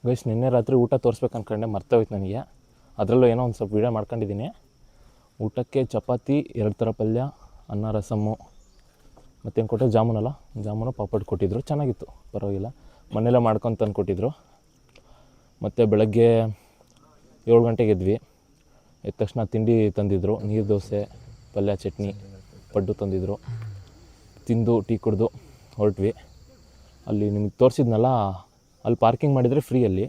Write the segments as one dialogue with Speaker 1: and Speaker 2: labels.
Speaker 1: Guys ನಿನ್ನೆ ರಾತ್ರಿ ಊಟ ತೋರಿಸ್ಬೇಕು ಅಂದ್ಕೊಂಡೆ ಮರ್ತೋಯ್ತು ನನಗೆ. ಅದರಲ್ಲೂ ಏನೋ ಒಂದು ಸ್ವಲ್ಪ ವೀಡಿಯೋ ಮಾಡ್ಕೊಂಡಿದ್ದೀನಿ. ಊಟಕ್ಕೆ ಚಪಾತಿ, 2 ಥರ ಪಲ್ಯ, ಅನ್ನ, ರಸಮ್ಮು, ಮತ್ತೇನು ಕೊಟ್ಟೆ, ಜಾಮೂನು ಪಾಪಡ್ ಕೊಟ್ಟಿದ್ದರು. ಚೆನ್ನಾಗಿತ್ತು, ಪರವಾಗಿಲ್ಲ. ಮನೆಯಲ್ಲೇ ಮಾಡ್ಕೊಂಡು ತಂದು ಕೊಟ್ಟಿದ್ದರು. ಮತ್ತು ಬೆಳಗ್ಗೆ 7 ಗಂಟೆಗೆ ಎದ್ವಿ. ಎದ್ದ ತಕ್ಷಣ ತಿಂಡಿ ತಂದಿದ್ದರು. ನೀರು ದೋಸೆ, ಪಲ್ಯ, ಚಟ್ನಿ, ಪಡ್ಡು ತಂದಿದ್ದರು. ತಿಂದು ಟೀ ಕುಡಿದು ಹೊರಟ್ವಿ. ಅಲ್ಲಿ ನಿಮಗೆ ತೋರಿಸಿದ್ನಲ್ಲ, ಅಲ್ಲಿ ಪಾರ್ಕಿಂಗ್ ಮಾಡಿದರೆ ಫ್ರೀ. ಅಲ್ಲಿ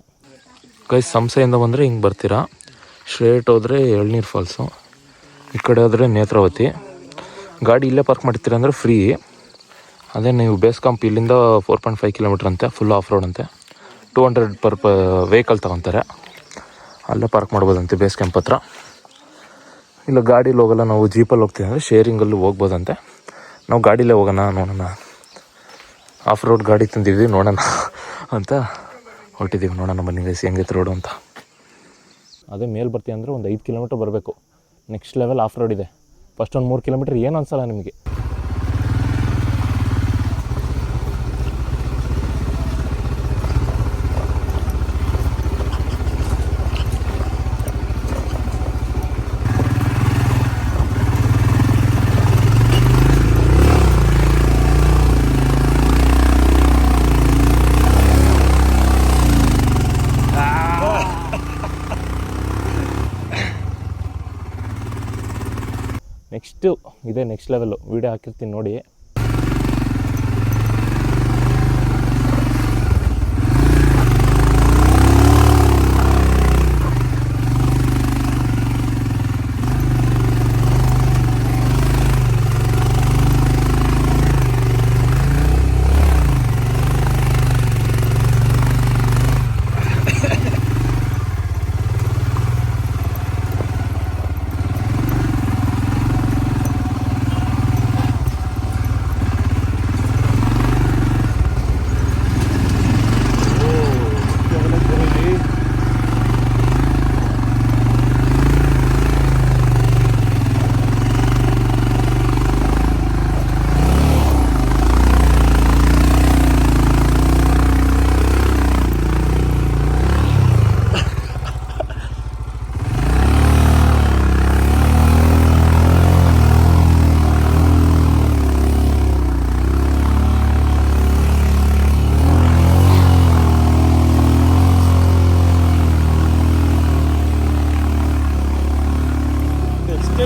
Speaker 1: ಗೈಸ್ ಸಂಸೆಯಿಂದ ಬಂದರೆ ಹಿಂಗೆ ಬರ್ತೀರಾ, ಸ್ಟ್ರೇಟ್ ಹೋದರೆ ಎಳ್ನೀರು ಫಾಲ್ಸು, ಈ ಕಡೆ ಹೋದರೆ ನೇತ್ರಾವತಿ. ಗಾಡಿ ಇಲ್ಲೇ ಪಾರ್ಕ್ ಮಾಡ್ತೀರಾ ಅಂದರೆ ಫ್ರೀ. ಅದೇ ನೀವು ಬೇಸ್ ಕ್ಯಾಂಪ್ ಇಲ್ಲಿಂದ 4.5 ಕಿಲೋಮೀಟ್ರ್ ಅಂತೆ, ಫುಲ್ ಆಫ್ ರೋಡ್ ಅಂತೆ. 200 ಪರ್ ವೆಹಿಕಲ್ ತೊಗೊತಾರೆ. ಅಲ್ಲೇ ಪಾರ್ಕ್ ಮಾಡ್ಬೋದಂತೆ ಬೇಸ್ ಕ್ಯಾಂಪ್ ಹತ್ರ. ಇಲ್ಲ ಗಾಡೀಲಿ ಹೋಗೋಲ್ಲ, ನಾವು ಜೀಪಲ್ಲಿ ಹೋಗ್ತೀವಿ ಅಂದರೆ ಶೇರಿಂಗಲ್ಲೂ ಹೋಗ್ಬೋದಂತೆ. ನಾವು ಗಾಡೀಲೇ ಹೋಗೋಣ, ನೋಡೋಣ, ಆಫ್ ರೋಡ್ ಗಾಡಿ ತಂದಿದ್ವಿ, ನೋಡೋಣ ಅಂತ ಹೊರಟಿದ್ದೀವಿ. ನೋಡೋಣ ಬನ್ನಿ ಗೈಸ್ ಹೆಂಗೈತೆ ರೋಡು ಅಂತ. ಅದೇ ಮೇಲೆ ಬರ್ತೀವಿ ಅಂದರೆ ಒಂದು 5 ಕಿಲೋಮೀಟ್ರ್ ಬರಬೇಕು. ನೆಕ್ಸ್ಟ್ ಲೆವೆಲ್ ಆಫ್ ರೋಡ್ ಇದೆ. ಫಸ್ಟ್ ಒಂದು 3 ಕಿಲೋಮೀಟ್ರ್ ಏನು ಅನ್ಸಲ್ಲ ನಿಮಗೆ. ನೆಕ್ಸ್ಟು ಇದೆ, ನೆಕ್ಸ್ಟ್ ಲೆವೆಲ್ಲು. ವೀಡಿಯೋ ಹಾಕಿರ್ತೀನಿ ನೋಡಿ.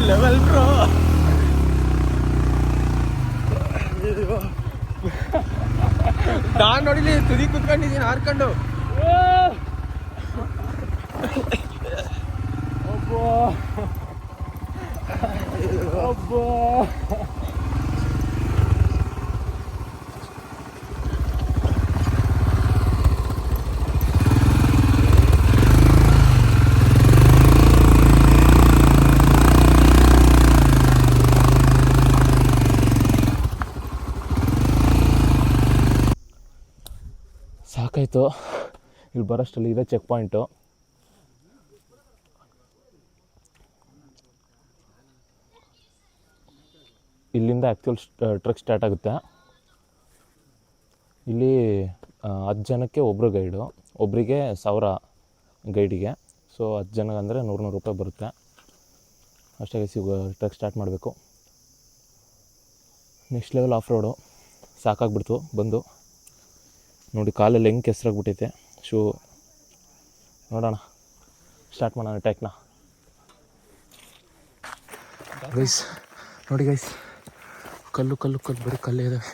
Speaker 1: Level bro. ನಾನು ನೋಡಿಲಿ ತುದಿ ಕುತ್ಕೊಂಡಿದ್ದೀನಿ ಹಾರ್ಕೊಂಡು. ಸಾಕಾಯಿತು. ಇಲ್ಲಿ ಬರೋಷ್ಟರಲ್ಲಿ ಇದೆ ಚೆಕ್ ಪಾಯಿಂಟು. ಇಲ್ಲಿಂದ ಆ್ಯಕ್ಚುಲ್ ಟ್ರಕ್ ಸ್ಟಾರ್ಟ್ ಆಗುತ್ತೆ. ಇಲ್ಲಿ 10 ಜನಕ್ಕೆ ಒಬ್ಬರು ಗೈಡು, ಒಬ್ಬರಿಗೆ 1000 ಗೈಡಿಗೆ. ಸೊ 10 ಜನ ಅಂದರೆ 100 ರೂಪಾಯಿ ಬರುತ್ತೆ. ಅಷ್ಟಾಗಿ ಟ್ರಕ್ ಸ್ಟಾರ್ಟ್ ಮಾಡಬೇಕು. Next level of road. ಸಾಕಾಗ್ಬಿಡ್ತು ಬಂದು. ನೋಡಿ ಕಾಲಲ್ಲಿ ಹೆಂಗೆ ಕೆಸರಾಗ್ಬಿಟ್ಟೈತೆ ಶೂ. ನೋಡೋಣ, ಸ್ಟಾರ್ಟ್ ಮಾಡೋಣ ಟ್ಯಾಕ್ನ. ಗೈಸ್ ನೋಡಿ ಗೈಸ್, ಕಲ್ಲು ಬರೀ ಕಲ್ಲೇ ಇದಾವೆ.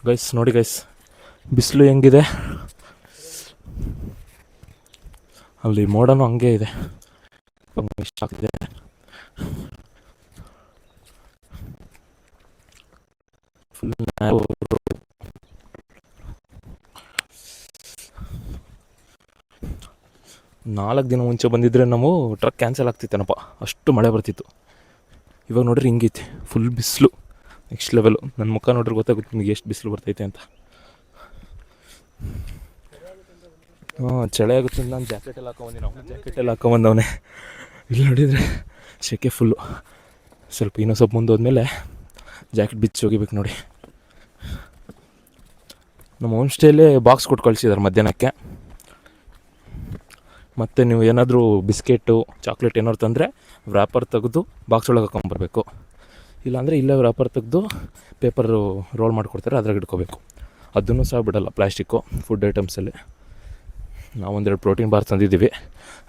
Speaker 1: ಗೈಸ್ ನೋಡಿ ಗೈಸ್, ಬಿಸಿಲು ಹೆಂಗಿದೆ, ಅಲ್ಲಿ ಮೋಡನೂ ಹಂಗೆ ಇದೆ. ಇಷ್ಟ ಆಗ್ತಿದೆ. ಫುಲ್ 4 ದಿನ ಮುಂಚೆ ಬಂದಿದ್ರೆ ನಾವು ಟ್ರಕ್ ಕ್ಯಾನ್ಸಲ್ ಆಗ್ತಿತ್ತೇನಪ್ಪ, ಅಷ್ಟು ಮಳೆ ಬರ್ತಿತ್ತು. ಇವಾಗ ನೋಡ್ರಿ ಹಿಂಗೈತೆ, ಫುಲ್ ಬಿಸಿಲು, ನೆಕ್ಸ್ಟ್ ಲೆವೆಲು. ನನ್ನ ಮುಖ ನೋಡ್ರಿ ಗೊತ್ತಾಗುತ್ತೆ ನಿಮಗೆ ಎಷ್ಟು ಬಿಸಿಲು ಬರ್ತೈತೆ ಅಂತ. ಚಳಿ ಆಗುತ್ತೆ. ನಾನು ಜಾಕೆಟೆಲ್ಲ ಹಾಕೊಂಬಂದಿನಿ, ಅವನು ಜಾಕೆಟೆಲ್ಲ ಹಾಕೊಂಬಂದವನೇ. ಇಲ್ಲಿ ನೋಡಿದರೆ ಸೆಕೆ ಫುಲ್ಲು. ಸ್ವಲ್ಪ ಇನ್ನೂ ಸ್ವಲ್ಪ ಮುಂದೆ ಹೋದ್ಮೇಲೆ ಜಾಕೆಟ್ ಬಿಚ್ಚಿ ಹೋಗಿಬೇಕು ನೋಡಿ. ನಮ್ಮ ಹೋಮ್ ಸ್ಟೇಲೇ ಬಾಕ್ಸ್ ಕೊಟ್ಟು ಕಳಿಸಿದ್ದಾರೆ ಮಧ್ಯಾಹ್ನಕ್ಕೆ. ಮತ್ತು ನೀವು ಏನಾದರೂ ಬಿಸ್ಕೆಟು ಚಾಕ್ಲೇಟ್ ಏನಾದ್ರು ತಂದರೆ ವ್ರಾಪರ್ ತೆಗೆದು ಬಾಕ್ಸ್ ಒಳಗೆ ಹಾಕೊಂಬರ್ಬೇಕು. ಇಲ್ಲಾಂದರೆ ಇಲ್ಲೇ ವ್ರಾಪರ್ ತೆಗೆದು ಪೇಪರು ರೋಲ್ ಮಾಡಿಕೊಡ್ತಾರೆ, ಅದ್ರಾಗ ಇಟ್ಕೋಬೇಕು. ಅದನ್ನು ಸಹ ಬಿಡೋಲ್ಲ ಪ್ಲಾಸ್ಟಿಕ್ಕು ಫುಡ್ ಐಟಮ್ಸಲ್ಲಿ. ನಾವೊಂದೆರಡು ಪ್ರೋಟೀನ್ ಬಾರ್ ತಂದಿದ್ದೀವಿ,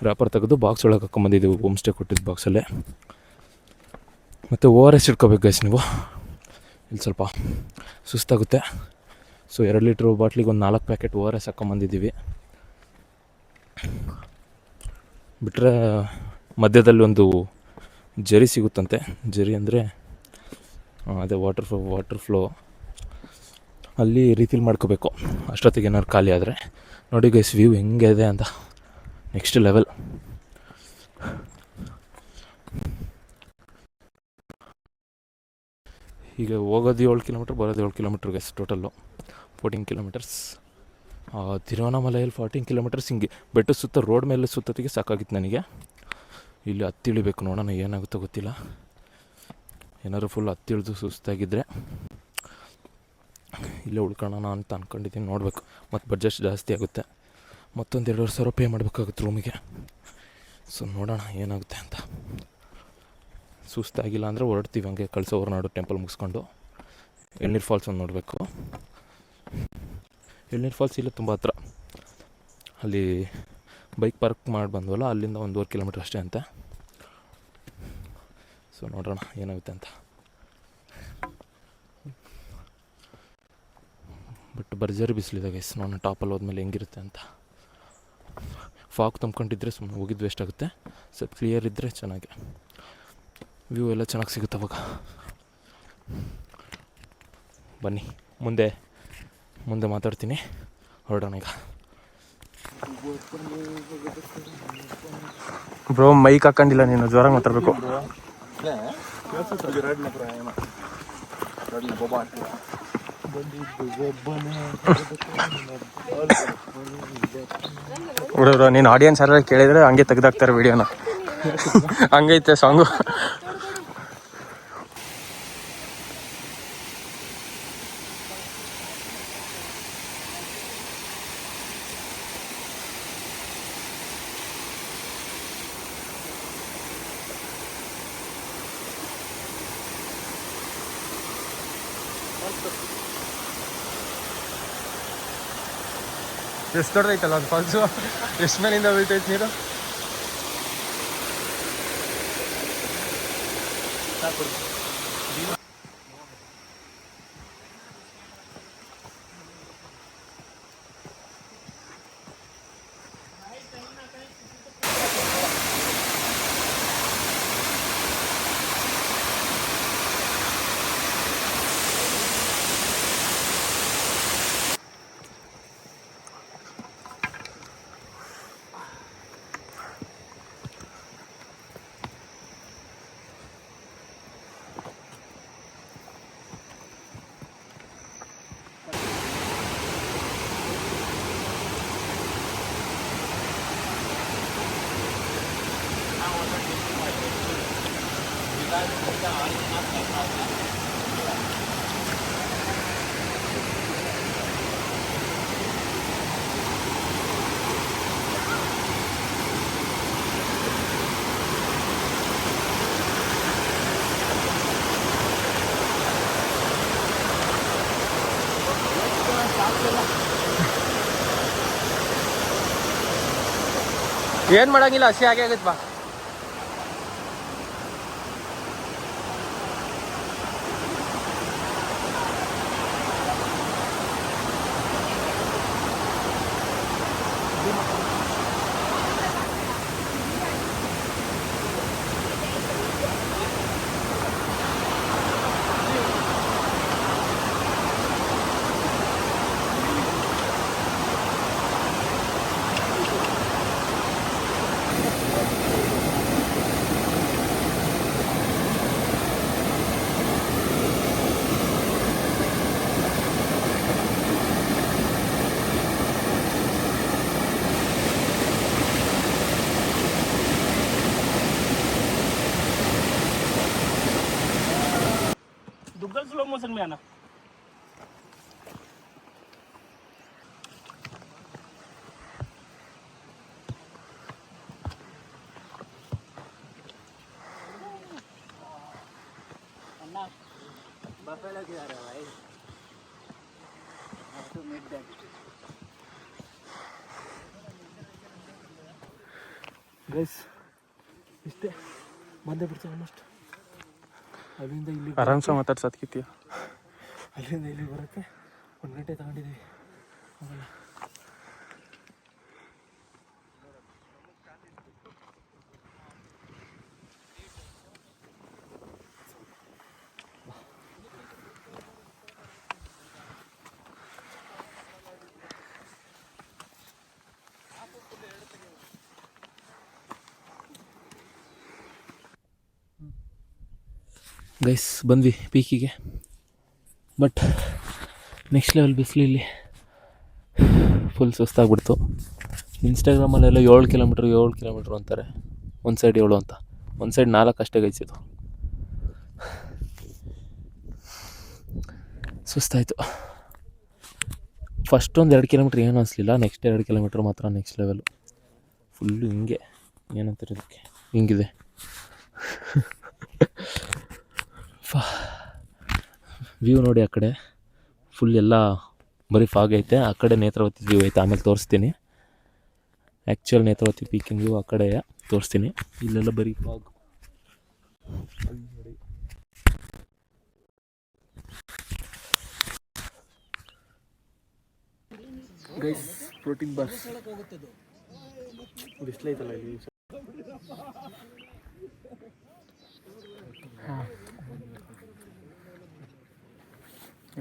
Speaker 1: ವ್ರಾಪರ್ ತೆಗೆದು ಬಾಕ್ಸ್ ಒಳಗೆ ಹಾಕೊಂಬಂದಿದ್ದೀವಿ ಹೋಮ್ ಸ್ಟೇ ಕೊಟ್ಟಿದ್ದು ಬಾಕ್ಸಲ್ಲೇ. ಮತ್ತು ORS ಇಟ್ಕೋಬೇಕು ಗೈಸ್ ನೀವು. ಇಲ್ಲಿ ಸ್ವಲ್ಪ ಸುಸ್ತಾಗುತ್ತೆ, ಸೊ 2 ಲೀಟ್ರ್ ಬಾಟ್ಲಿಗೆ ಒಂದು 4 ಪ್ಯಾಕೆಟ್ ORS ಹಾಕ್ಕೊಂಬಂದಿದ್ದೀವಿ. ಬಿಟ್ಟರೆ ಮಧ್ಯದಲ್ಲಿ ಒಂದು ಜರಿ ಸಿಗುತ್ತಂತೆ. ಜರಿ ಅಂದರೆ ಅದೇ ವಾಟರ್ ಫ್ಲೋ, ಅಲ್ಲಿ ರೀಫಿಲ್ ಮಾಡ್ಕೋಬೇಕು ಅಷ್ಟೊತ್ತಿಗೆ ಏನಾದ್ರು ಖಾಲಿ ಆದರೆ. ನೋಡಿ ಗೈಸ್ ವ್ಯೂ ಹೆಂಗೆ ಇದೆ ಅಂತ, ನೆಕ್ಸ್ಟ್ ಲೆವೆಲ್. ಈಗ ಹೋಗೋದು 7 ಕಿಲೋಮೀಟ್ರ್, ಬರೋದು 7 ಕಿಲೋಮೀಟ್ರ್ ಗೈಸ್, ಟೋಟಲ್ಲು 14 ಕಿಲೋಮೀಟರ್ಸ್. ತಿರುವಣ್ಣಾಮಲೈಯಲ್ಲಿ 14 ಕಿಲೋಮೀಟರ್ಸ್ ಹಿಂಗೆ ಬೆಟ್ಟ ಸುತ್ತ ರೋಡ್ ಮೇಲೆ ಸುತ್ತತ್ತಿಗೆ ಸಾಕಾಗಿತ್ತು ನನಗೆ. ಇಲ್ಲಿ ಹತ್ತಿಳಿಬೇಕು, ನೋಡೋಣ ಏನಾಗುತ್ತೋ ಗೊತ್ತಿಲ್ಲ. ಏನಾದ್ರು ಫುಲ್ ಹತ್ತಿಳಿದು ಸುಸ್ತಾಗಿದ್ದರೆ ಇಲ್ಲೇ ಉಳ್ಕೊಳ್ಳೋಣ ಅಂತ ಅಂದ್ಕೊಂಡಿದ್ದೀನಿ. ನೋಡಬೇಕು, ಮತ್ತು ಬಡ್ಜೆಟ್ ಜಾಸ್ತಿ ಆಗುತ್ತೆ, ಮತ್ತೊಂದು 2,500 ಸಾವಿರ ಪೇ ಮಾಡಬೇಕಾಗುತ್ತೆ ರೂಮಿಗೆ. ಸೊ ನೋಡೋಣ ಏನಾಗುತ್ತೆ ಅಂತ. ಸುಸ್ತಾಗಿಲ್ಲ ಅಂದರೆ ಹೊರಡ್ತೀವಿ ಹಂಗೆ ಕಳಸ ಹೊರನಾಡು ಟೆಂಪಲ್ ಮುಗಿಸ್ಕೊಂಡು. ಎಳ್ನೀರು ಫಾಲ್ಸ್ ಒಂದು ನೋಡಬೇಕು. ಎಳ್ನೀರು ಫಾಲ್ಸ್ ಇಲ್ಲ ತುಂಬ ಹತ್ರ, ಅಲ್ಲಿ ಬೈಕ್ ಪಾರ್ಕ್ ಮಾಡಿ ಬಂದ್ವಲ್ಲ, ಅಲ್ಲಿಂದ 1.5 ಕಿಲೋಮೀಟ್ರ್ ಅಷ್ಟೇ ಅಂತೆ. ಸೊ ನೋಡೋಣ ಏನಾಗುತ್ತೆ ಅಂತ. ಬಟ್ ಭರ್ಜರಿ ಬಿಸಿಲಿದೆ ಗೈಸ್, ನೋಡೋಣ ಟಾಪಲ್ಲಿ ಹೋದ್ಮೇಲೆ ಹೆಂಗಿರುತ್ತೆ ಅಂತ. ಫಾಗ್ ತುಂಬ್ಕೊಂಡಿದ್ರೆ ಸುಮ್ಮನೆ ಹೋಗಿದ್ದು ವೇಸ್ಟ್ ಆಗುತ್ತೆ. ಸ್ವಲ್ಪ ಕ್ಲಿಯರ್ ಇದ್ದರೆ ಚೆನ್ನಾಗಿ ವ್ಯೂ ಎಲ್ಲ ಚೆನ್ನಾಗಿ ಸಿಗುತ್ತೆ ಅವಾಗ. ಬನ್ನಿ ಮುಂದೆ ಮಾತಾಡ್ತೀನಿ, ಹೊರಡೋಣ ಈಗ.
Speaker 2: ಬ್ರೋ ಮೈಕ್ ಹಾಕೊಂಡಿಲ್ಲ, ನೀನು ಜ್ವರ ಮಾತಾಡಬೇಕು. ಬ್ರೋ ನೀನು ಆಡಿಯನ್ಸ್ ಯಾರು ಕೇಳಿದ್ರೆ ಹಂಗೆ ತೆಗ್ದಾಕ್ತಾರೆ ವಿಡಿಯೋನ. ಹಂಗೈತೆ ಸಾಂಗು. ಎಷ್ಟು ದೊಡ್ಡದೈತಲ್ಲ ಅದು ಫಾಲ್ಸು, ಎಷ್ಟು ಮೇಲಿಂದ ಬೀಳ್ತೈತೆ ನೀರು. ಏನು ಮಾಡಂಗಿಲ್ಲ, ಹಸಿ ಹಾಗೆ ಆಗತ್ತೆ ಬಾ.
Speaker 3: स्लो मोशन में आना.
Speaker 1: ಗೈಸ್ ಇಷ್ಟೇ ಬಂದೇ ಬಿಡ್ತೀವಿ ಆಲ್ಮೋಸ್ಟ್. ಅಲ್ಲಿಂದ ಇಲ್ಲಿ
Speaker 2: ಆರಾಮ್ಸ ಮಾತಾಡ್ಸೋದಕ್ಕಿತ್ತೀಯ.
Speaker 1: ಅಲ್ಲಿಂದ ಇಲ್ಲಿ ಬರೋಕ್ಕೆ 1 ಗಂಟೆ ತಗೊಂಡಿದ್ದೀವಿ. ಗೈಸ್ ಬಂದ್ವಿ ಪೀಕಿಗೆ. ಬಟ್ ನೆಕ್ಸ್ಟ್ ಲೆವೆಲ್ ಬಿಸಿಲು ಇಲ್ಲಿ ಫುಲ್ ಸುಸ್ತಾಗ್ಬಿಡ್ತು. ಇನ್ಸ್ಟಾಗ್ರಾಮಲ್ಲೆಲ್ಲ 7 ಕಿಲೋಮೀಟ್ರ್ ಅಂತಾರೆ. ಒಂದು ಸೈಡ್ 7 ಅಂತ, ಒಂದು ಸೈಡ್ 4 ಅಷ್ಟೇ ಗೈಸಿದ್ದು. ಸುಸ್ತಾಯಿತು. ಫಸ್ಟ್ ಒಂದು 2 ಕಿಲೋಮೀಟ್ರ್ ಏನು ಅನಿಸ್ಲಿಲ್ಲ. ನೆಕ್ಸ್ಟ್ 2 ಕಿಲೋಮೀಟ್ರ್ ಮಾತ್ರ ನೆಕ್ಸ್ಟ್ ಲೆವೆಲು. ಫುಲ್ಲು ಹಿಂಗೆ ಏನಂತಾರೆ ಇದಕ್ಕೆ, ಹಿಂಗಿದೆ. ವ್ಯೂ ನೋಡಿ ಆ ಕಡೆ ಫುಲ್ ಎಲ್ಲ ಬರೀ ಫಾಗ್ ಐತೆ. ಆ ಕಡೆ ನೇತ್ರಾವತಿ ವ್ಯೂ ಐತೆ, ಆಮೇಲೆ ತೋರಿಸ್ತೀನಿ. ಆ್ಯಕ್ಚುಯಲ್ ನೇತ್ರಾವತಿ ಪೀಕಿಂಗ್ ವ್ಯೂ ಆ ಕಡೆ ತೋರಿಸ್ತೀನಿ. ಇಲ್ಲೆಲ್ಲ ಬರೀ ಫಾಗ್. ಗೈಸ್ ಪ್ರೋಟೀನ್ ಬಾರ್ ಬಿಸ್ಲೈತಲ್ಲ ಇಲ್ಲಿ.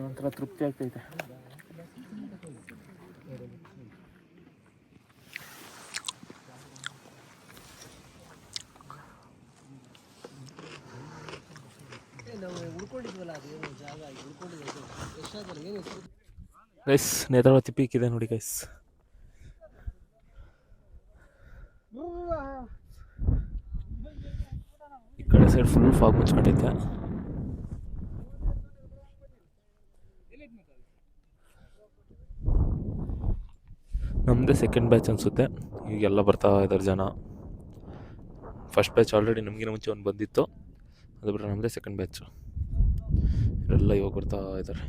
Speaker 1: ಒಂಥರ ತೃಪ್ತಿ ಆಗ್ತೈತೆ. ಗೈಸ್ ನೇತ್ರಾವತಿ ಪೀಕ್ ಇದೆ ನೋಡಿ ಗೈಸ್. ಈ ಕಡೆ ಸೈಡ್ ಫುಲ್ ಫಾಗ್ ಮುಚ್ಕೊಂಡೈತೆ. ನಮ್ಮದೇ ಸೆಕೆಂಡ್ ಬ್ಯಾಚ್ ಅನಿಸುತ್ತೆ. ಈಗೆಲ್ಲ ಬರ್ತಾ ಇದ್ದಾರೆ ಜನ. ಫಸ್ಟ್ ಬ್ಯಾಚ್ ಆಲ್ರೆಡಿ ನಮಗಿನ ಮುಂಚೆ ಒಂದು ಬಂದಿತ್ತು, ಅದು ಬಿಟ್ಟರೆ ನಮ್ಮದೇ ಸೆಕೆಂಡ್ ಬ್ಯಾಚು. ಇವರೆಲ್ಲ ಇವಾಗ ಬರ್ತಾ ಇದ್ದಾರೆ.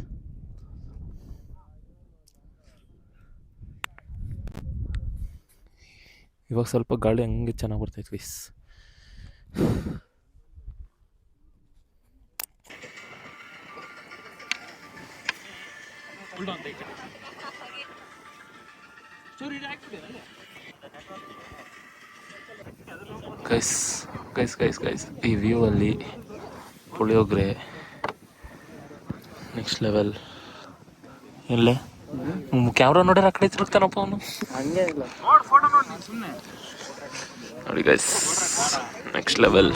Speaker 1: ಇವಾಗ ಸ್ವಲ್ಪ ಗಾಳಿ ಹಂಗೆ ಚೆನ್ನಾಗಿ ಬರ್ತೈತೆ ಗೈಸ್. ಗೈಸ್ ಈ ವ್ಯೂ ಅಲ್ಲಿ ಪುಳಿಯೋಗರೆ ನೆಕ್ಸ್ಟ್ ಲೆವೆಲ್. ಇಲ್ಲೇ ಕ್ಯಾಮ್ರಾ ನೋಡ್ಯಾರ ಆ ಕಡೆ ತಿರುಗ್ತಾನಪ್ಪ ಅವನು. ನೋಡಿ ಗೈಸ್ ನೆಕ್ಸ್ಟ್ ಲೆವೆಲ್.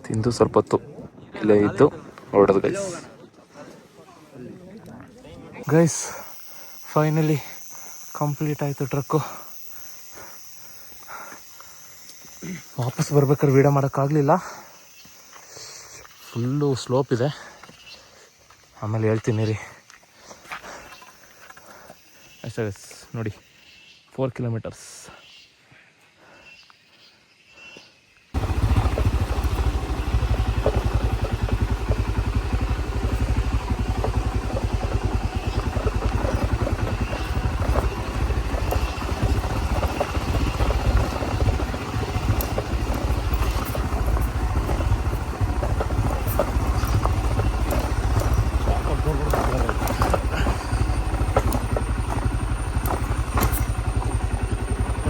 Speaker 1: ತಿಂದು ಸ್ವಲ್ಪ ಹೊತ್ತು ಇಲ್ಲೇ ಇದ್ದು ಹೊರಡೋದು ಗೈಸ್. ಫೈನಲಿ ಕಂಪ್ಲೀಟ್ ಆಯಿತು ಟ್ರಕ್ಕು. ವಾಪಸ್ ಬರ್ಬೇಕಾದ್ರೆ ವೀಡಿಯೋ ಮಾಡೋಕ್ಕಾಗಲಿಲ್ಲ, ಫುಲ್ಲು ಸ್ಲೋಪ್ ಇದೆ. ಆಮೇಲೆ ಹೇಳ್ತೀನಿ ರೀ. ಅಷ್ಟೇ ಗೈಸ್ ನೋಡಿ 4 ಕಿಲೋಮೀಟರ್ಸ್.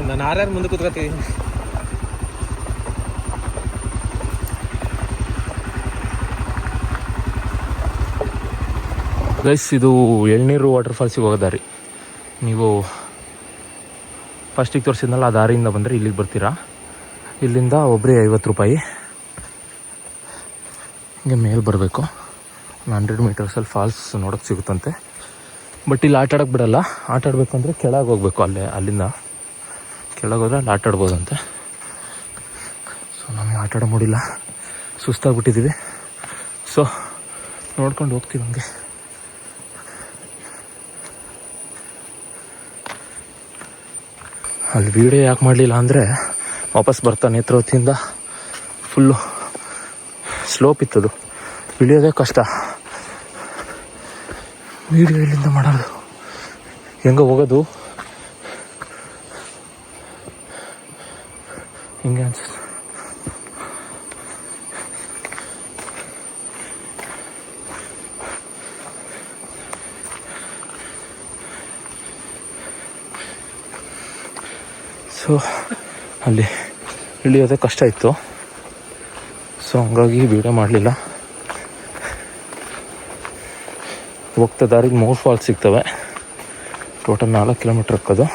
Speaker 1: ನಾನು ಯಾರ್ಯಾರು ಮುಂದೆ ಕೂತ್ಕೊತೀವಿ. ಗೈಸ್ ಇದು ಎಳ್ನೀರು ವಾಟರ್ ಫಾಲ್ಸಿಗೆ ಹೋಗೋ ದಾರಿ. ನೀವು ಫಸ್ಟಿಗೆ ತೋರಿಸಿದ್ನಲ್ಲ ಆ ದಾರಿಯಿಂದ ಬಂದರೆ ಇಲ್ಲಿಗೆ ಬರ್ತೀರಾ. ಇಲ್ಲಿಂದ ಒಬ್ಬರಿಗೆ 50 ರೂಪಾಯಿ. ಹಿಂಗೆ ಮೇಲೆ ಬರಬೇಕು. 100 ಮೀಟರ್ಸಲ್ಲಿ ಫಾಲ್ಸ್ ನೋಡೋಕ್ಕೆ ಸಿಗುತ್ತಂತೆ. ಬಟ್ ಇಲ್ಲಿ ಆಟ ಆಡೋಕ್ಕೆ ಬಿಡಲ್ಲ. ಆಟ ಆಡಬೇಕು ಅಂದರೆ ಕೆಳಗೆ ಹೋಗ್ಬೇಕು. ಅಲ್ಲಿಂದ ಕೆಳಗೆ ಹೋದ್ರೆ ಅಲ್ಲಿ ಆಟ ಆಡ್ಬೋದಂತೆ. ನಮಗೆ ಆಟ ಆಡೋ ಮೂಡಿಲ್ಲ, ಸುಸ್ತಾಗ್ಬಿಟ್ಟಿದ್ದೀವಿ. ಸೊ ನೋಡ್ಕೊಂಡು ಹೋಗ್ತೀವಿ ಹಂಗೆ. ಅಲ್ಲಿ ವೀಡಿಯೋ ಯಾಕೆ ಮಾಡಲಿಲ್ಲ ಅಂದರೆ ವಾಪಸ್ ಬರ್ತಾ ನೇತ್ರಾವತಿಯಿಂದ ಫುಲ್ಲು ಸ್ಲೋಪ್ ಇತ್ತದು, ಇಳಿಯೋದೇ ಕಷ್ಟ. ವೀಡಿಯೋ ಎಲ್ಲಿಂದ ಮಾಡೋದು, ಹೆಂಗೆ ಹೋಗೋದು ಹಿಂಗೆ ಅನ್ಸುತ್ತೆ. ಸೊ ಅಲ್ಲಿ ಇಳಿಯೋದೇ ಕಷ್ಟ ಇತ್ತು. ಸೊ ಹಂಗಾಗಿ ವೀಡಿಯೋ ಮಾಡಲಿಲ್ಲ. ಹೋಗ್ತಾ ದಾರಿಗೆ 3 ಫಾಲ್ಸ್ ಸಿಗ್ತವೆ. ಟೋಟಲ್ 4 ಕಿಲೋಮೀಟ್ರ್ ಹಾಕೋದು.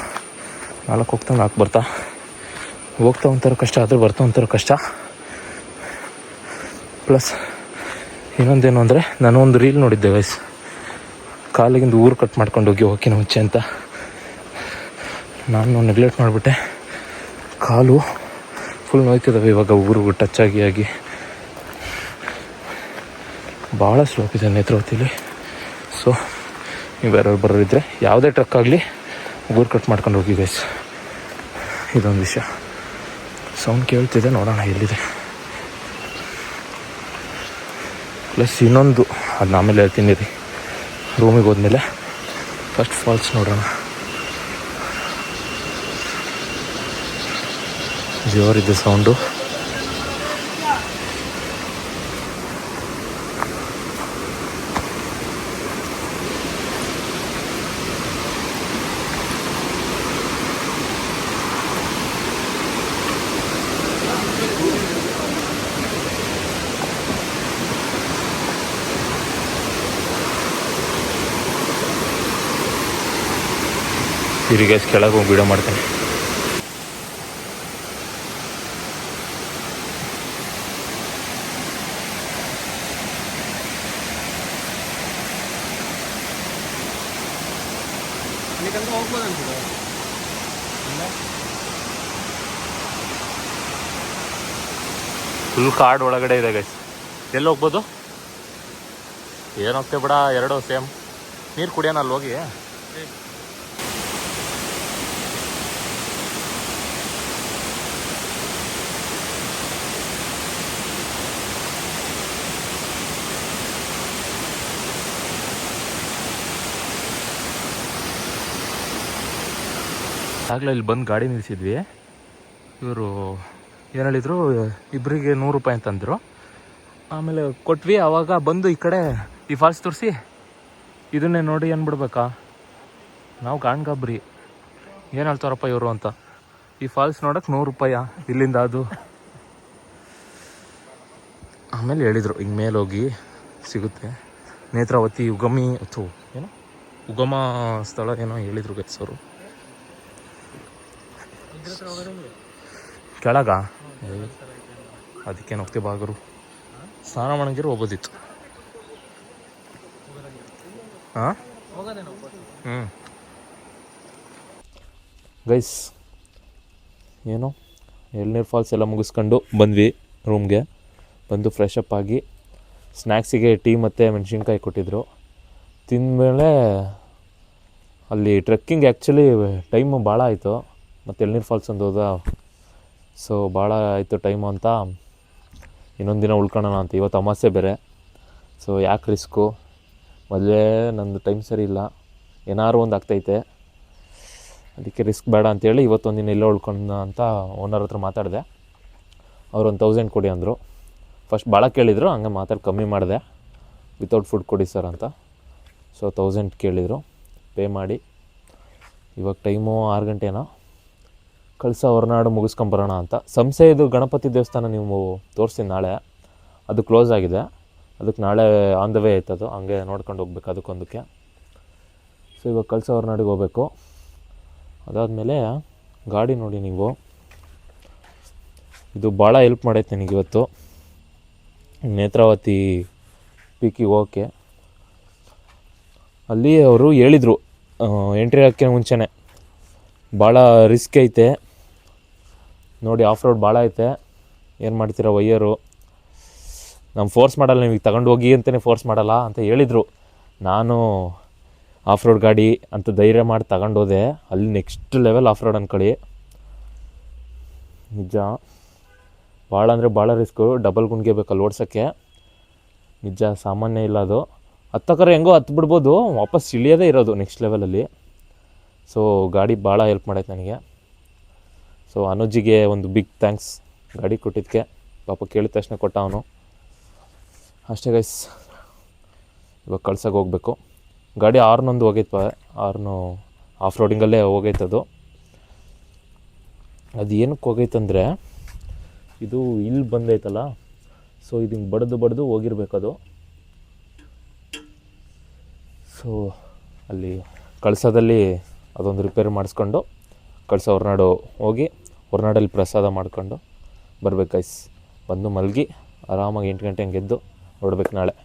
Speaker 1: 4 ಹೋಗ್ತಾ 4 ಬರ್ತಾ. ಹೋಗ್ತಾ ಒಂಥರ ಕಷ್ಟ, ಆದರೆ ಬರ್ತಾ ಒಂಥರ ಕಷ್ಟ. ಪ್ಲಸ್ ಇನ್ನೊಂದೇನು ಅಂದರೆ, ನಾನು ಒಂದು ರೀಲ್ ನೋಡಿದ್ದೆ ಗೈಸ್, ಕಾಲಿಗಿಂದ ಊರು ಕಟ್ ಮಾಡ್ಕೊಂಡು ಹೋಗೋಕ್ಕಿಂತ ಮುಂಚೆ ಅಂತ. ನಾನು ನೆಗ್ಲೆಕ್ಟ್ ಮಾಡಿಬಿಟ್ಟೆ. ಕಾಲು ಫುಲ್ ನೋಯ್ತಿದ್ದಾವೆ ಇವಾಗ, ಊರು ಟಚ್ ಆಗಿ ಭಾಳ ಸ್ಲೋಪ್ ಇದೆ ನೇತ್ರಾವತಿಲಿ. ಸೊ ನೀವು ಯಾರು ಬರೋರಿದ್ದರೆ ಯಾವುದೇ ಟ್ರಕ್ ಆಗಲಿ ಊರು ಕಟ್ ಮಾಡ್ಕೊಂಡು ಹೋಗಿ ಗೈಸ್. ಇದೊಂದು ವಿಷಯ. ಸೌಂಡ್ ಕೇಳ್ತಿದೆ, ನೋಡೋಣ ಎಲ್ಲಿದೆ. ಪ್ಲಸ್ ಇನ್ನೊಂದು, ಅದು ಆಮೇಲೆ ಹೇಳ್ತೀನಿ ರೀ, ರೂಮಿಗೆ ಹೋದ್ಮೇಲೆ. ಫಸ್ಟ್ ಫಾಲ್ಸ್ ನೋಡೋಣ. ಜೋರಿದ್ದ ಸೌಂಡು. ಇರಿಗೆ ಕೆಳಗೆ ಹೋಗಿ ವೀಡಿಯೋ ಮಾಡ್ತೇನೆ. ಫುಲ್ ಕಾಡು ಒಳಗಡೆ ಇದೆ ಗೈಸ್. ಎಲ್ಲಿ ಹೋಗ್ಬೋದು? ಏನು ಹೋಗ್ತೇವೆ ಬಿಡ, ಎರಡೂ ಸೇಮ್. ನೀರು ಕುಡಿಯೋಣ ಅಲ್ಲಿ ಹೋಗಿ. ಆಗಲೇ ಇಲ್ಲಿ ಬಂದು ಗಾಡಿ ನಿಲ್ಲಿಸಿದ್ವಿ. ಇವರು ಏನು ಹೇಳಿದರು, ಇಬ್ಬರಿಗೆ 100 ರೂಪಾಯಿ ಅಂತಂದರು. ಆಮೇಲೆ ಕೊಟ್ವಿ. ಆವಾಗ ಬಂದು ಈ ಕಡೆ ಈ ಫಾಲ್ಸ್ ತೋರಿಸಿ ಇದನ್ನೇ ನೋಡಿ ಅಂದ್ಬಿಡ್ಬೇಕಾ, ನಾವು ಗಾಣ್ಗಾಬ್ರಿ ಏನು ಹೇಳ್ತಾರಪ್ಪ ಇವರು ಅಂತ. ಈ ಫಾಲ್ಸ್ ನೋಡೋಕೆ 100 ರೂಪಾಯಿ ಇಲ್ಲಿಂದ ಅದು. ಆಮೇಲೆ ಹೇಳಿದರು ಹಿಂಗೆ ಮೇಲೆ ಹೋಗಿ ಸಿಗುತ್ತೆ ನೇತ್ರಾವತಿ ಉಗಮ ಸ್ಥಳ ಏನೋ ಹೇಳಿದರು ಗೈಸವರು. ಕೆಳಗ ಅದಕ್ಕೇನು ಹೋಗ್ತೀವಿ ಬಾಗರು, ಸ್ನಾನ ಮಾಡಂಗಿರೋ ಹೋಗೋದಿತ್ತು. ಹಾಂ ಗೈಸ್, ಏನು ಎಳ್ನೀರು ಫಾಲ್ಸ್ ಎಲ್ಲ ಮುಗಿಸ್ಕೊಂಡು ಬಂದ್ವಿ ರೂಮ್ಗೆ. ಬಂದು ಫ್ರೆಶ್ ಅಪ್ ಆಗಿ ಸ್ನ್ಯಾಕ್ಸಿಗೆ ಟೀ ಮತ್ತು ಮೆಣಸಿನ್ಕಾಯಿ ಕೊಟ್ಟಿದ್ದರು. ತಿಂದಮೇಲೆ ಅಲ್ಲಿ ಟ್ರೆಕ್ಕಿಂಗ್ ಆ್ಯಕ್ಚುಲಿ ಟೈಮು ಭಾಳ ಆಯಿತು. ಮತ್ತು ಎಳ್ನೀರು ಫಾಲ್ಸ್ ಒಂದು ಹೋದ. ಸೊ ಭಾಳ ಆಯಿತು ಟೈಮು ಅಂತ ಇನ್ನೊಂದು ದಿನ ಉಳ್ಕೊಳ್ಳೋಣ ಅಂತ. ಇವತ್ತು ಅಮಾವಾಸ್ಯೆ ಬೇರೆ. ಸೊ ಯಾಕೆ ರಿಸ್ಕು, ಮೊದಲೇ ನಂದು ಟೈಮ್ ಸರಿ ಇಲ್ಲ, ಏನಾದ್ರು ಒಂದು ಆಗ್ತೈತೆ, ಅದಕ್ಕೆ ರಿಸ್ಕ್ ಬೇಡ ಅಂತೇಳಿ ಇವತ್ತೊಂದು ದಿನ ಇಲ್ಲೇ ಉಳ್ಕೊಳ್ಳೋಣ ಅಂತ ಓನರ್ ಹತ್ರ ಮಾತಾಡಿದೆ. ಅವ್ರು 1000 ಕೊಡಿ ಅಂದರು. ಫಸ್ಟ್ ಭಾಳ ಕೇಳಿದರು, ಹಂಗೆ ಮಾತಾಡಿ ಕಮ್ಮಿ ಮಾಡಿದೆ. ವಿತೌಟ್ ಫುಡ್ ಕೊಡಿ ಸರ್ ಅಂತ. ಸೊ 1000 ಕೇಳಿದರು, ಪೇ ಮಾಡಿ. ಇವಾಗ ಟೈಮು 6 ಗಂಟೆನೋ. ಕಳಸ ಹೊರನಾಡು ಮುಗಿಸ್ಕೊಂಬರೋಣ ಅಂತ. ಸಂಸೆದು ಗಣಪತಿ ದೇವಸ್ಥಾನ ನೀವು ತೋರಿಸ್ತೀನಿ ನಾಳೆ, ಅದು ಕ್ಲೋಸ್ ಆಗಿದೆ. ಅದಕ್ಕೆ ನಾಳೆ ಆನ್ ದ ವೇ ಆಯ್ತದು, ಹಂಗೆ ನೋಡ್ಕೊಂಡು ಹೋಗ್ಬೇಕು ಅದಕ್ಕೊಂದಕ್ಕೆ. ಸೊ ಇವಾಗ ಕಳಸ ಹೊರನಾಡಿಗೆ ಹೋಗ್ಬೇಕು. ಅದಾದಮೇಲೆ ಗಾಡಿ ನೋಡಿ ನೀವು, ಇದು ಭಾಳ ಹೆಲ್ಪ್ ಮಾಡೈತೆ ನನಗೆ ಇವತ್ತು ನೇತ್ರಾವತಿ ಪೀಕಿಗೆ ಹೋಗೋಕ್ಕೆ. ಅಲ್ಲಿ ಅವರು ಹೇಳಿದರು ಎಂಟ್ರಿ ಹಾಕೋಕ್ಕೆ ಮುಂಚೆನೇ ಭಾಳ ರಿಸ್ಕ್ ಐತೆ ನೋಡಿ, ಆಫ್ ರೋಡ್ ಭಾಳ ಐತೆ, ಏನು ಮಾಡ್ತೀರಾ ವಯ್ಯರು, ನಮ್ಮ ಫೋರ್ಸ್ ಮಾಡಲ್ಲ, ನೀವು ತಗೊಂಡು ಹೋಗಿ ಅಂತಲೇ ಫೋರ್ಸ್ ಮಾಡಲ್ಲ ಅಂತ ಹೇಳಿದರು. ನಾನು ಆಫ್ ರೋಡ್ ಗಾಡಿ ಅಂತ ಧೈರ್ಯ ಮಾಡಿ ತಗೊಂಡೋದೆ. ಅಲ್ಲಿ ನೆಕ್ಸ್ಟ್ ಲೆವೆಲ್ ಆಫ್ ರೋಡ್ ಅಂದ್ಕೊಳ್ಳಿ. ನಿಜ ಭಾಳ ಅಂದರೆ ಭಾಳ ರಿಸ್ಕು. ಡಬಲ್ ಗುಂಡಿಗೆ ಬೇಕಲ್ಲಿ ಓಡ್ಸೋಕ್ಕೆ. ನಿಜ ಸಾಮಾನ್ಯ ಇಲ್ಲ ಅದು. ಹತ್ತಕ್ರೆ ಹೆಂಗೋ ಹತ್ತು ಬಿಡ್ಬೋದು, ವಾಪಸ್ ಇಳಿಯೋದೇ ಇರೋದು ನೆಕ್ಸ್ಟ್ ಲೆವೆಲಲ್ಲಿ. ಸೊ ಗಾಡಿ ಭಾಳ ಹೆಲ್ಪ್ ಮಾಡೈತೆ ನನಗೆ. ಸೊ ಅನುಜಿಗೆ ಒಂದು ಬಿಗ್ ಥ್ಯಾಂಕ್ಸ್ ಗಾಡಿ ಕೊಟ್ಟಿದ್ದಕ್ಕೆ. ಪಾಪ ಕೇಳಿದ ತಕ್ಷಣ ಕೊಟ್ಟ ಅವನು. ಅಷ್ಟೇ ಗೈಸ್, ಇವಾಗ ಕಳ್ಸೋಕೆ ಹೋಗಬೇಕು. ಗಾಡಿ ಆರ್ನೊಂದು ಹೋಗೈತೆ, ಆರ್ನು ಆಫ್ ರೋಡಿಂಗಲ್ಲೇ ಹೋಗೈತದು. ಅದು ಏನಕ್ಕೆ ಹೋಗೈತಂದರೆ ಇದು ಇಲ್ಲಿ ಬಂದೈತಲ್ಲ, ಸೊ ಇದು ಹಿಂಗೆ ಬಡ್ದು ಹೋಗಿರ್ಬೇಕದು. ಸೊ ಅಲ್ಲಿ ಕಳ್ಸೋದಲ್ಲಿ ಅದೊಂದು ರಿಪೇರಿ ಮಾಡಿಸ್ಕೊಂಡು ಕಳ್ಸೋ ಹೊರನಾಡು ಹೋಗಿ ಹೊರನಾಡಲ್ಲಿ ಪ್ರಸಾದ ಮಾಡ್ಕೊಂಡು ಬರ್ಬೇಕು ಗೈಸ್. ಬಂದು ಮಲಗಿ ಆರಾಮಾಗಿ 8 ಗಂಟೆ ಹಂಗೆ ಎದ್ದು ಹೊರಡ್ಬೇಕು ನಾಳೆ.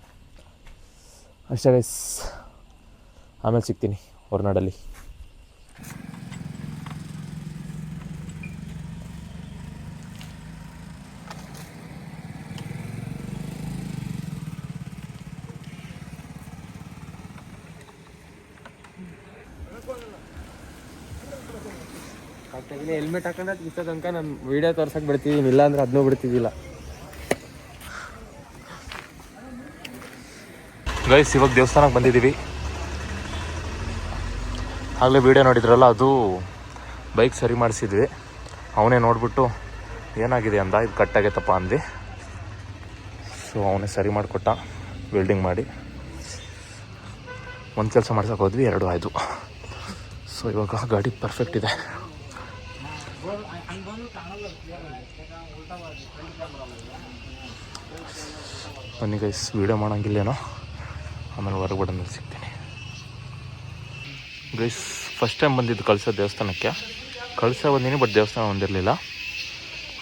Speaker 1: ಅಷ್ಟೇ ಗೈಸ್, ಆಮೇಲೆ ಸಿಗ್ತೀನಿ ಹೊರನಾಡಲ್ಲಿ.
Speaker 2: ಹೆಲ್ಮೆಟ್ ಹಾಕೊಂಡ್ರೆ ಇಷ್ಟ ತನಕ ನಾನು ವೀಡಿಯೋ ತೋರ್ಸಕ್ಕೆ ಬಿಡ್ತಿದ್ದೀನಿ, ಇಲ್ಲ ಅಂದ್ರೆ ಅದನ್ನೂ ಬಿಡ್ತಿದ್ದಿಲ್ಲ.
Speaker 1: ಗೈಸ್ ಇವಾಗ ದೇವಸ್ಥಾನಕ್ಕೆ ಬಂದಿದ್ದೀವಿ. ಆಗಲೇ ವೀಡಿಯೋ ನೋಡಿದ್ರಲ್ಲ, ಅದು ಬೈಕ್ ಸರಿ ಮಾಡಿಸಿದ್ವಿ. ಅವನೇ ನೋಡಿಬಿಟ್ಟು ಏನಾಗಿದೆ ಅಂದ, ಇದು ಕಟ್ಟಾಗೈತಪ್ಪ ಅಂದು. ಸೊ ಅವನೇ ಸರಿ ಮಾಡಿಕೊಟ್ಟ, ವೆಲ್ಡಿಂಗ್ ಮಾಡಿ. ಒಂದು ಕೆಲಸ ಮಾಡ್ಸೋಕೆ ಹೋದ್ವಿ, 2 ಆಯಿತು. ಸೊ ಇವಾಗ ಗಾಡಿ ಪರ್ಫೆಕ್ಟ್ ಇದೆ. ಬನ್ನಿ ಗೈಸ್, ವೀಡಿಯೋ ಮಾಡೋಂಗಿಲ್ಲೇನೋ, ಆಮೇಲೆ ಹೊರಗೆ ಬಿಡೋದು ಸಿಗ್ತೀನಿ. ಗೈಸ್ ಫಸ್ಟ್ ಟೈಮ್ ಬಂದಿದ್ದು ಕಳಸ ದೇವಸ್ಥಾನಕ್ಕೆ. ಕಳಸ ಬಂದೀನಿ, ಬಟ್ ದೇವಸ್ಥಾನ ಬಂದಿರಲಿಲ್ಲ.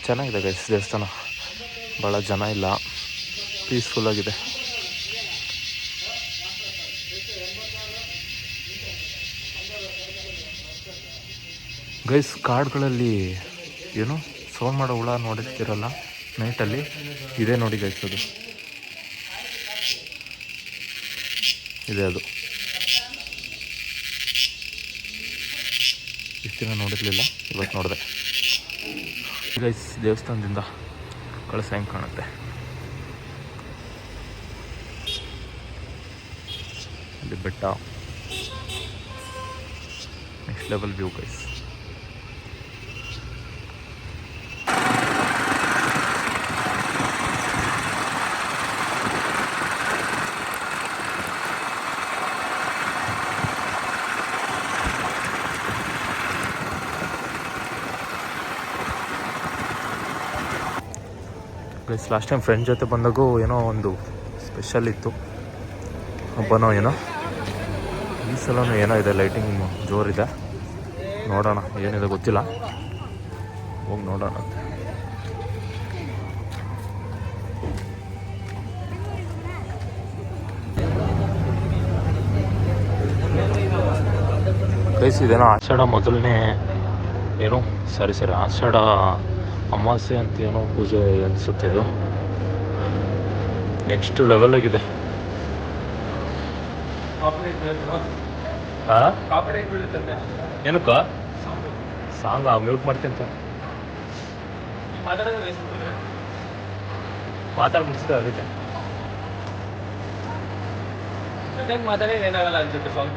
Speaker 1: ಚೆನ್ನಾಗಿದೆ ಗೈಸ್ ದೇವಸ್ಥಾನ, ಭಾಳ ಜನ ಇಲ್ಲ, ಪೀಸ್ಫುಲ್ಲಾಗಿದೆ. ಗೈಸ್ ಕಾಡುಗಳಲ್ಲಿ ಏನು ಸೌಂಡ್ ಮಾಡೋ ಹುಳ ನೋಡಿರ್ತಿರಲ್ಲ ನೈಟಲ್ಲಿ, ಇದೇ ನೋಡಿ ಗೈಸ್, ಅದು ಇದೆ. ಅದು ಇಷ್ಟು ದಿನ ನೋಡಿರಲಿಲ್ಲ, ಇವತ್ತು ನೋಡಿದೆ ಗೈಸ್. ದೇವಸ್ಥಾನದಿಂದ ಕಳಸ ಹೆಂಗೆ ಕಾಣುತ್ತೆ, ಅಲ್ಲಿ ಬೆಟ್ಟ, next level view guys. Guys last time friend ಜೊತೆ ಬಂದಾಗೂ ಏನೋ ಒಂದು ಸ್ಪೆಷಲ್ ಇತ್ತು, ಹಬ್ಬನೋ ಏನೋ. ಈ ಸಲನೂ ಏನೋ ಇದೆ, ಲೈಟಿಂಗ್ ಜೋರಿದೆ. ನೋಡೋಣ ಏನಿದೆ ಗೊತ್ತಿಲ್ಲ, ಹೋಗಿ ನೋಡೋಣ. ಗೈಸ್ ಇದೇನೋ ಆಷಾಢ ಮೊದಲನೇ ಏನೋ ಸರಿ ಆಷಾಢ ಅಮಾವಾಸ್ಯೆ ಅಂತ ಏನೋ ಪೂಜೆ ಅನಿಸುತ್ತೆ. ಇದು ನೆಕ್ಸ್ಟ್ ಲೆವೆಲಾಗಿದೆ. ಏನಕ್ಕ ಸಾಂಗ್ ಮ್ಯೂಟ್ ಮಾಡ್ತೀನಿ ಅಂತ ಮಾತಾಡಿ ಮುಗಿಸ್ತಾ, ಅದಕ್ಕೆ ಮಾತಾಡಿ ಏನಾಗಲ್ಲ ಅನ್ಸುತ್ತೆ ಸಾಂಗ್.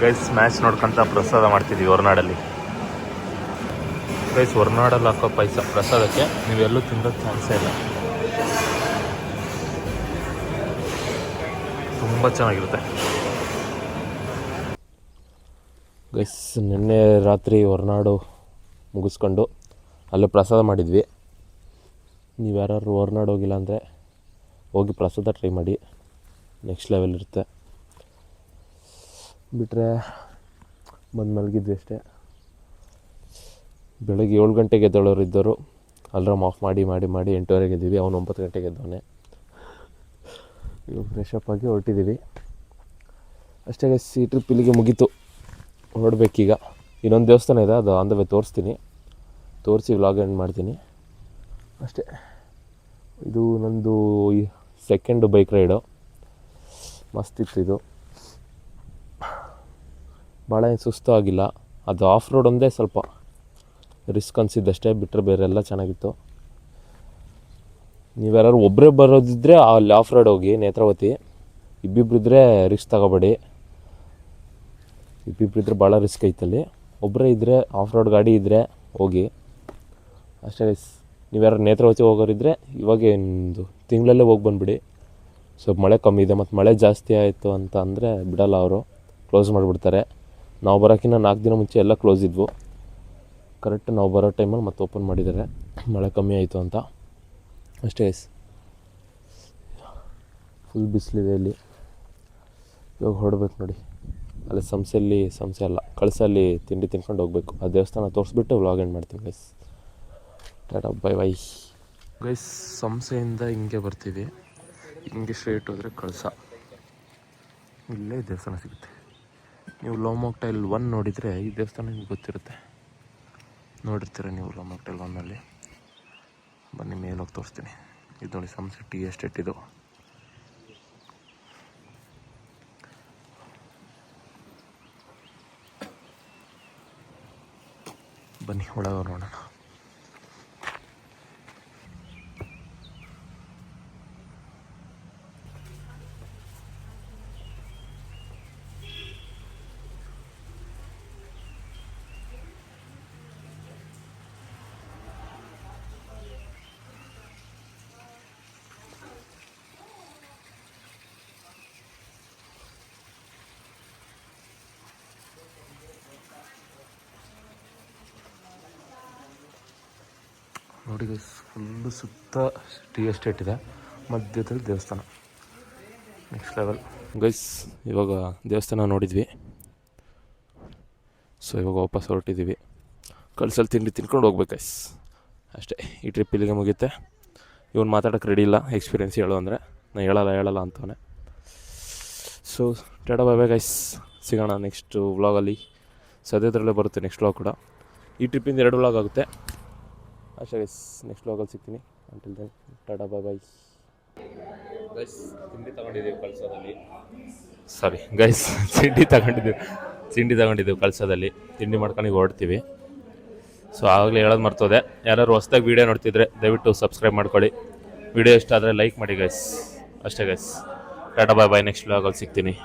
Speaker 1: ಗೈಸ್ ಮ್ಯಾಚ್ ನೋಡ್ಕೊಂತ ಪ್ರಸಾದ ಮಾಡ್ತಿದ್ವಿ ಹೊರನಾಡಲ್ಲಿ. ಗೈಸ್ ಹೊರನಾಡಲ್ಲಿ ಹಾಕೋ ಪಾಯಸ ಪ್ರಸಾದಕ್ಕೆ ನೀವೆಲ್ಲೂ ತಿನ್ನೋದು ಚಾನ್ಸೇ ಇಲ್ಲ. ತುಂಬ ಚೆನ್ನಾಗಿರುತ್ತೆ ಗೈಸ್. ನಿನ್ನೆ ರಾತ್ರಿ ಹೊರನಾಡು ಮುಗಿಸ್ಕೊಂಡು ಅಲ್ಲೇ ಪ್ರಸಾದ ಮಾಡಿದ್ವಿ. ನೀವು ಯಾರು ಹೊರನಾಡು ಹೋಗಿಲ್ಲ ಅಂದರೆ ಹೋಗಿ ಪ್ರಸಾದ ಟ್ರೈ ಮಾಡಿ, ನೆಕ್ಸ್ಟ್ ಲೆವೆಲ್ ಇರುತ್ತೆ. ಬಿಟ್ಟರೆ ಬಂದು ಮಲಗಿದ್ವಿ ಅಷ್ಟೇ. ಬೆಳಗ್ಗೆ 7 ಗಂಟೆಗೆ ಎದ್ದೋಳೋರು ಇದ್ದರು. ಅಲ್ರಾಮ್ ಆಫ್ ಮಾಡಿ 8:30ಗೆ ಎದ್ದೀವಿ. ಅವನು 9 ಗಂಟೆಗೆ ಎದ್ದವನೇ. ಇವಾಗ ಫ್ರೆಶ್ ಅಪ್ ಆಗಿ ಹೊರಟಿದ್ದೀವಿ ಅಷ್ಟೇ ಗೈಸ್. ಈ ಟ್ರಿಪ್ ಇಲ್ಲಿಗೆ ಮುಗೀತು. ಹೊರಡ್ಬೇಕೀಗ. ಇನ್ನೊಂದು ದೇವಸ್ಥಾನ ಇದೆ, ಅದು ಆನ್ ದ ವೇ ತೋರಿಸಿ ವ್ಲಾಗ್ ಎಂಡ್ ಮಾಡ್ತೀನಿ ಅಷ್ಟೇ. ಇದು ನಂದು ಸೆಕೆಂಡು ಬೈಕ್ ರೈಡು. ಮಸ್ತಿತ್ತು ಇದು. ಭಾಳ ಏನು ಸುಸ್ತು ಆಗಿಲ್ಲ. ಅದು ಆಫ್ ರೋಡ್ ಒಂದೇ ಸ್ವಲ್ಪ ರಿಸ್ಕ್ ಅನಿಸಿದ್ದಷ್ಟೇ, ಬಿಟ್ಟರೆ ಬೇರೆ ಎಲ್ಲ ಚೆನ್ನಾಗಿತ್ತು. ನೀವ್ಯಾರು ಒಬ್ಬರೇ ಬರೋದಿದ್ದರೆ ಅಲ್ಲಿ ಆಫ್ ರೋಡ್ ಹೋಗಿ ನೇತ್ರಾವತಿ. ಇಬ್ಬಿಬ್ಬರಿದ್ದರೆ ರಿಸ್ಕ್ ತಗೋಬೇಡಿ. ಇಬ್ಬಿಬ್ಬರಿದ್ರೆ ಭಾಳ ರಿಸ್ಕ್ ಐತಲ್ಲಿ. ಒಬ್ಬರೇ ಇದ್ದರೆ ಆಫ್ ರೋಡ್ ಗಾಡಿ ಇದ್ದರೆ ಹೋಗಿ ಅಷ್ಟೇ. ನೀವ್ಯಾರು ನೇತ್ರಾವತಿ ಹೋಗೋರಿದ್ದರೆ ಇವಾಗ ಒಂದು ತಿಂಗಳಲ್ಲೇ ಹೋಗಿ ಬಂದುಬಿಡಿ. ಸ್ವಲ್ಪ ಮಳೆ ಕಮ್ಮಿ ಇದೆ. ಮತ್ತು ಮಳೆ ಜಾಸ್ತಿ ಆಯಿತು ಅಂತ ಅಂದರೆ ಬಿಡಲ್ಲ, ಅವರು ಕ್ಲೋಸ್ ಮಾಡಿಬಿಡ್ತಾರೆ. ನಾವು ಬರೋಕ್ಕಿಂತ 4 ದಿನ ಮುಂಚೆ ಎಲ್ಲ ಕ್ಲೋಸ್ ಇದ್ವು. ಕರೆಕ್ಟ್ ನಾವು ಬರೋ ಟೈಮಲ್ಲಿ ಮತ್ತೆ ಓಪನ್ ಮಾಡಿದ್ದಾರೆ, ಮಳೆ ಕಮ್ಮಿ ಆಯಿತು ಅಂತ ಅಷ್ಟೇ. ಫುಲ್ ಬಿಸಿಲಿದೆ ಇಲ್ಲಿ. ಇವಾಗ ಹೊರಡ್ಬೇಕು ನೋಡಿ. ಅಲ್ಲಿ ಸಂಸೆ ಅಲ್ಲ, ಕಳಸಲ್ಲಿ ತಿಂಡಿ ತಿನ್ಕೊಂಡು ಹೋಗ್ಬೇಕು. ಆ ದೇವಸ್ಥಾನ ತೋರಿಸ್ಬಿಟ್ಟು ವ್ಲಾಗ್ ಎಂಡ್ ಮಾಡ್ತೀನಿ guys. Tata bye bye guys. ಸಂಸೆಯಿಂದ ಹಿಂಗೆ ಬರ್ತೀವಿ, ಹಿಂಗೆ ಸ್ಟ್ರೇಟ್ ಹೋದರೆ ಕಳಸ. ಇಲ್ಲೇ ದೇವಸ್ಥಾನ ಸಿಗುತ್ತೆ. ನೀವು ಲೋ ಮಾಕ್ಟೈಲ್ 1 ನೋಡಿದರೆ ಈ ದೇವಸ್ಥಾನ ನಿಮ್ಗೆ ಗೊತ್ತಿರುತ್ತೆ, ನೋಡಿರ್ತೀರ ನೀವು ಲೋ ಮಾಕ್ಟೈಲ್ 1ಅಲ್ಲಿ. ಬನ್ನಿ ಮೇಲೋಗಿ ತೋರಿಸ್ತೀನಿ. ಇದು ನೋಡಿ ಸಂಸೆ ಟೀ ಎಸ್ಟೇಟ್ ಇದು. ಬನ್ನಿ ಒಳಗೆ ನೋಡೋಣ. ನೋಡಿ ಗೈಸ್, ಫುಲ್ಲು ಸುತ್ತ ಟೀ ಎಸ್ಟೇಟ್ ಇದೆ, ಮಧ್ಯದಲ್ಲಿ ದೇವಸ್ಥಾನ. Next level guys. ಇವಾಗ ದೇವಸ್ಥಾನ ನೋಡಿದ್ವಿ, ಸೊ ಇವಾಗ ವಾಪಸ್ ಹೊರಟಿದ್ದೀವಿ. ಕಳ್ಸಲ್ಲಿ ತಿಂಡಿ ತಿನ್ಕೊಂಡು ಹೋಗ್ಬೇಕು ಗೈಸ್ ಅಷ್ಟೇ. ಈ ಟ್ರಿಪ್ ಇಲ್ಲಿಗೆ ಮುಗಿಯುತ್ತೆ. ಇವನು ಮಾತಾಡೋಕ್ಕೆ ರೆಡಿ ಇಲ್ಲ, ಎಕ್ಸ್ಪೀರಿಯೆನ್ಸ್ ಹೇಳು ಅಂದರೆ ನಾನು ಹೇಳಲ್ಲ ಅಂತವನೇ. So tata bye bye guys. ಸಿಗೋಣ ನೆಕ್ಸ್ಟ್ ವ್ಲಾಗಲ್ಲಿ. ಸದ್ಯದರಲ್ಲೇ ಬರುತ್ತೆ ನೆಕ್ಸ್ಟ್ ವ್ಲಾಗ್ ಕೂಡ. ಈ ಟ್ರಿಪ್ಪಿಂದ 2 ವ್ಲಾಗ್ ಆಗುತ್ತೆ ಅಷ್ಟೇ ಗೈಸ್. ನೆಕ್ಸ್ಟ್ ವ್ಲಾಗಲ್ಲಿ ಸಿಗ್ತೀನಿ. Until then tata bye bye guys. ತಿಂಡಿ ತಗೊಂಡಿದ್ದೀವಿ ಕಳ್ಸೋದಲ್ಲಿ. ಸಾರಿ ಗೈಸ್, ತಿಂಡಿ ತಗೊಂಡಿದ್ದೀವಿ ಕಳ್ಸೋದಲ್ಲಿ. ತಿಂಡಿ ಮಾಡ್ಕೊಂಡು ಹೊರಡ್ತೀವಿ. ಸೊ ಆವಾಗಲೇ ಹೇಳೋದು ಮರ್ತೋದೆ. ಯಾರು ಹೊಸ್ದಾಗಿ ವೀಡಿಯೋ ನೋಡ್ತಿದ್ರೆ ದಯವಿಟ್ಟು ಸಬ್ಸ್ಕ್ರೈಬ್ ಮಾಡ್ಕೊಳ್ಳಿ. ವೀಡಿಯೋ ಇಷ್ಟ ಆದರೆ ಲೈಕ್ ಮಾಡಿ ಗೈಸ್ ಅಷ್ಟೇ guys. Tata bye bye. Next ವ್ಲಾಗಲ್ಲಿ ಸಿಗ್ತೀನಿ.